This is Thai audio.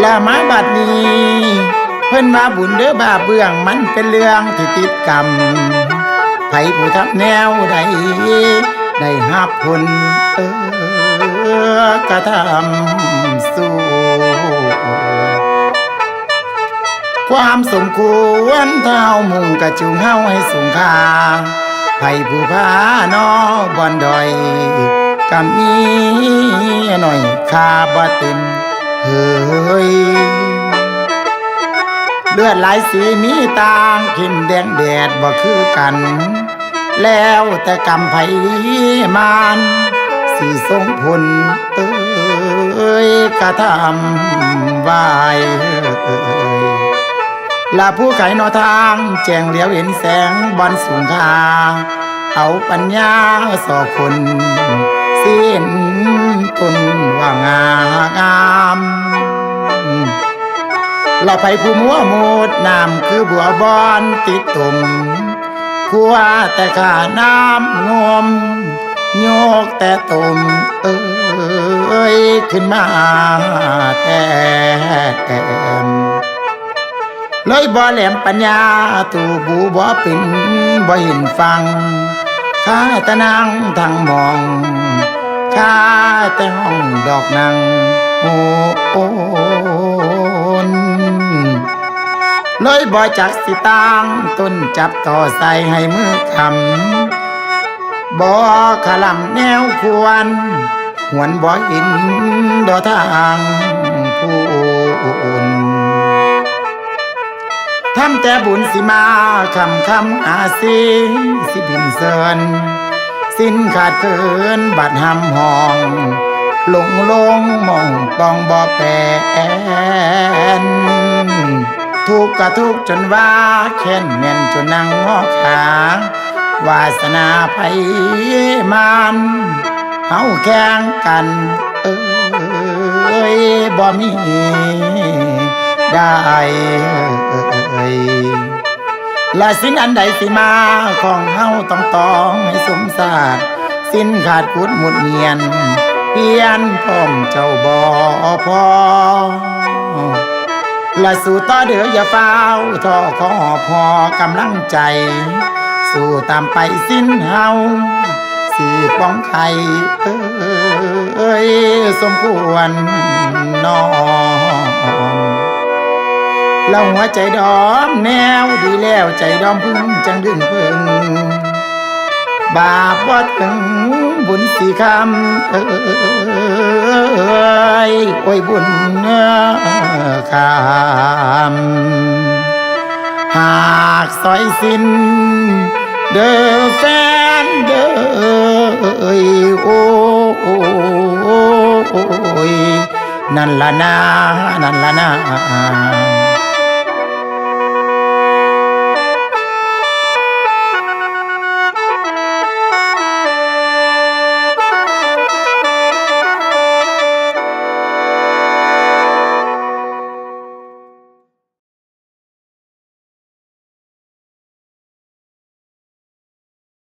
ละมาบัดนี้เพิ่นว่าบุญเด้อบาเบื้องมันเป็นเรื่องที่ติดกรรมไผผู้ทำแนวใดได้หับผลกระทำสู่ความสมควรเท่ามุ่งกระจุงเฮาให้สูงค่าไผผู้พานอบอนดอยกำมีหน่อยคาบ่เต็มเฮ้ยเลือดหลายสีมีต่างเข้มแดงแดดบ่คือกันแล้วแต่กรรมไผมานสิส่งผลกระทำไว้ละผู้ไขนอทางแจ้งเหลียวเห็นแสงบอนสูงค่าเอาปัญญาสอคนสิ้นตนว่างามละไผผู้มัวโมดน้ำคือบัวบอนติดตุ่มขัวแต่ข้าน้ำงมโยกแต่ตุ่มขึ้นมาแต่เลยบ่แหลมปัญญาตูบูบ่เป็นบ่เห็นฟังข้าแต่นางทางมองข้าแต่ห้องดอกนางโอนเลยบ่จักสิตางต้นจับต่อใส่ให้มือคำบ่ขลำแนวควรหวนบ่อินดอทางผู้อุ่นทำแต่บุญสิมาคำอาศีสิบินเซินสิ้นขาดเกินบัดหำห้องลงมองปองบ่แปนทุกข์ก็ทุกข์จนว่าแค้นแน่นจนนั่งงอขาวาสนาไผมานเฮาแข่งกันบ่มีได้และสิ้นอันใดสิมาของเฮาต้องให้สมศาสตร์สิ้นขาดกุดหมุดเมียนเพียนพร้อมเจ้าบ่พอและสู่ต่อเด้ออย่าฟ้าวท่อขอพอกำลังใจสู่ตามไปสิ้นเฮาสีป้องไข่สมควรน้อมแล้วหัวใจดอมแนวดีแล้วใจดอมพึ่งจังดึงพึ่งบาปว่าถึงบุญสีคำโอ้ยบุญคำหากซอยสิ้นเด้อแฟนเด้อโอ้ยนั่นละนา